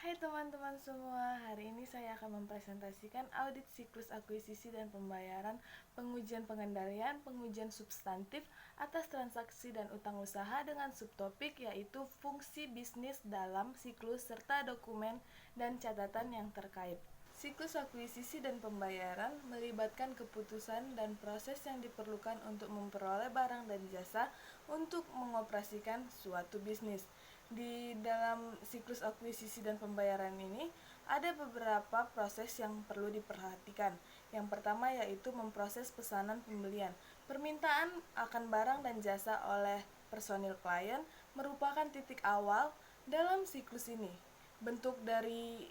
Hai teman-teman semua, hari ini saya akan mempresentasikan audit siklus akuisisi dan pembayaran, pengujian pengendalian, pengujian substantif atas transaksi dan utang usaha dengan subtopik yaitu fungsi bisnis dalam siklus serta dokumen dan catatan yang terkait. Siklus akuisisi dan pembayaran melibatkan keputusan dan proses yang diperlukan untuk memperoleh barang dan jasa untuk mengoperasikan suatu bisnis. Di dalam siklus akuisisi dan pembayaran ini ada beberapa proses yang perlu diperhatikan. Yang pertama yaitu memproses pesanan pembelian. Permintaan akan barang dan jasa oleh personil klien merupakan titik awal dalam siklus ini. Bentuk dari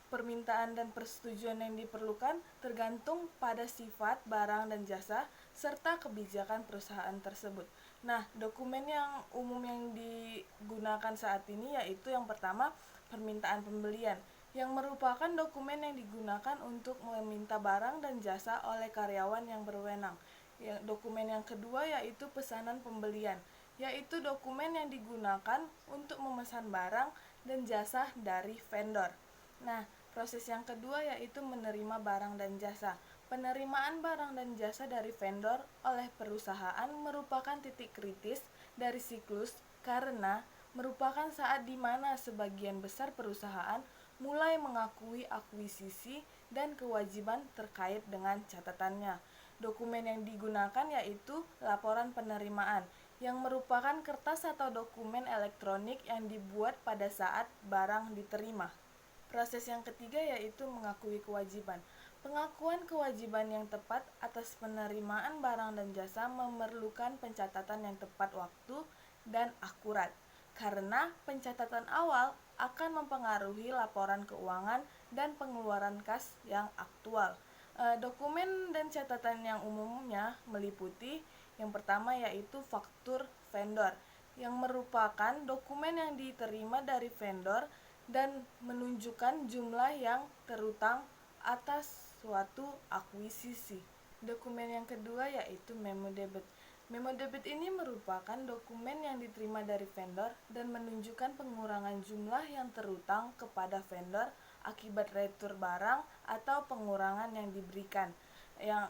permintaan dan persetujuan yang diperlukan tergantung pada sifat barang dan jasa serta kebijakan perusahaan tersebut. Nah, dokumen yang umum yang digunakan saat ini yaitu yang pertama permintaan pembelian, yang merupakan dokumen yang digunakan untuk meminta barang dan jasa oleh karyawan yang berwenang. Dokumen yang kedua yaitu pesanan pembelian, yaitu dokumen yang digunakan untuk memesan barang dan jasa dari vendor. Nah, proses yang kedua yaitu menerima barang dan jasa. Penerimaan barang dan jasa dari vendor oleh perusahaan merupakan titik kritis dari siklus karena merupakan saat di mana sebagian besar perusahaan mulai mengakui akuisisi dan kewajiban terkait dengan catatannya. Dokumen yang digunakan yaitu laporan penerimaan, yang merupakan kertas atau dokumen elektronik yang dibuat pada saat barang diterima. Proses yang ketiga yaitu mengakui kewajiban. Pengakuan kewajiban yang tepat atas penerimaan barang dan jasa memerlukan pencatatan yang tepat waktu dan akurat, karena pencatatan awal akan mempengaruhi laporan keuangan dan pengeluaran kas yang aktual. Dokumen dan catatan yang umumnya meliputi yang pertama yaitu faktur vendor, yang merupakan dokumen yang diterima dari vendor dan menunjukkan jumlah yang terutang atas suatu akuisisi. Dokumen yang kedua yaitu memo debit. Memo debit ini merupakan dokumen yang diterima dari vendor dan menunjukkan pengurangan jumlah yang terutang kepada vendor akibat retur barang atau pengurangan yang diberikan. Yang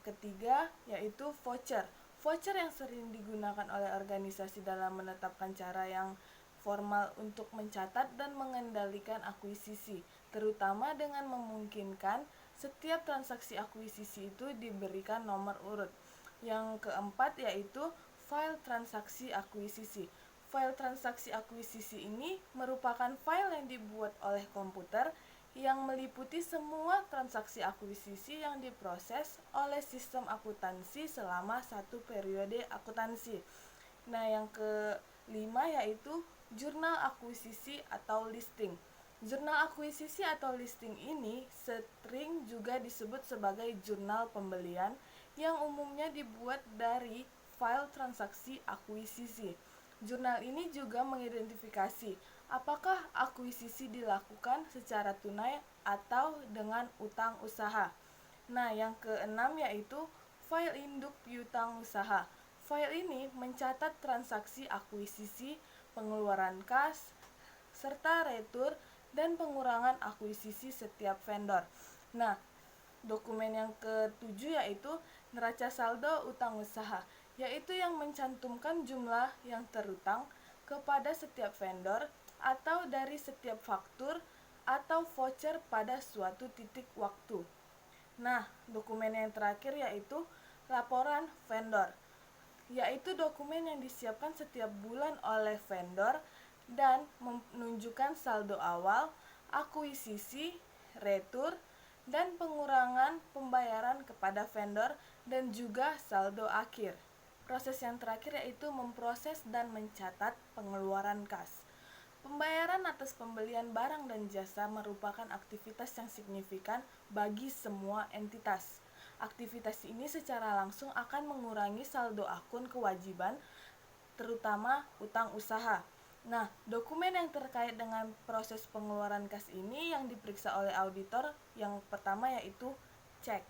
ketiga yaitu voucher. Voucher yang sering digunakan oleh organisasi dalam menetapkan cara yang formal untuk mencatat dan mengendalikan akuisisi, terutama dengan memungkinkan setiap transaksi akuisisi itu diberikan nomor urut. Yang keempat yaitu file transaksi akuisisi. File transaksi akuisisi ini merupakan file yang dibuat oleh komputer yang meliputi semua transaksi akuisisi yang diproses oleh sistem akuntansi selama satu periode akuntansi. Nah, yang kelima yaitu jurnal akuisisi atau listing. Jurnal akuisisi atau listing ini sering juga disebut sebagai jurnal pembelian yang umumnya dibuat dari file transaksi akuisisi. Jurnal ini juga mengidentifikasi apakah akuisisi dilakukan secara tunai atau dengan utang usaha. Nah, yang keenam yaitu file induk piutang usaha. File ini mencatat transaksi akuisisi, pengeluaran kas, serta retur dan pengurangan akuisisi setiap vendor. Nah, dokumen yang ketujuh yaitu neraca saldo utang usaha, yaitu yang mencantumkan jumlah yang terutang kepada setiap vendor atau dari setiap faktur atau voucher pada suatu titik waktu. Nah, dokumen yang terakhir yaitu laporan vendor, yaitu dokumen yang disiapkan setiap bulan oleh vendor dan menunjukkan saldo awal, akuisisi, retur, dan pengurangan pembayaran kepada vendor dan juga saldo akhir. Proses yang terakhir yaitu memproses dan mencatat pengeluaran kas. Pembayaran atas pembelian barang dan jasa merupakan aktivitas yang signifikan bagi semua entitas. Aktivitas ini secara langsung akan mengurangi saldo akun kewajiban, terutama utang usaha. Nah, dokumen yang terkait dengan proses pengeluaran kas ini yang diperiksa oleh auditor yang pertama yaitu cek,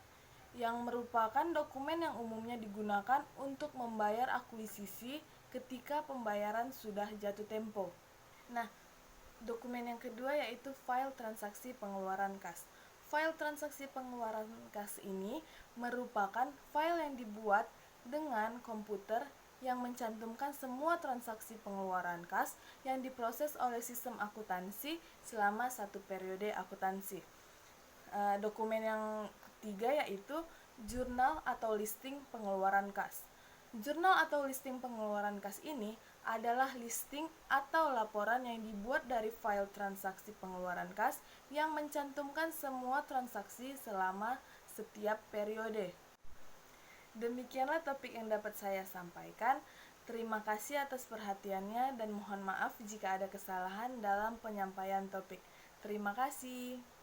yang merupakan dokumen yang umumnya digunakan untuk membayar akuisisi ketika pembayaran sudah jatuh tempo. Nah, Dokumen yang kedua yaitu file transaksi pengeluaran kas. File transaksi pengeluaran kas ini merupakan file yang dibuat dengan komputer yang mencantumkan semua transaksi pengeluaran kas yang diproses oleh sistem akuntansi selama satu periode akuntansi. Dokumen yang ketiga yaitu jurnal atau listing pengeluaran kas. Jurnal atau listing pengeluaran kas ini adalah listing atau laporan yang dibuat dari file transaksi pengeluaran kas yang mencantumkan semua transaksi selama setiap periode. Demikianlah topik yang dapat saya sampaikan. Terima kasih atas perhatiannya dan mohon maaf jika ada kesalahan dalam penyampaian topik. Terima kasih.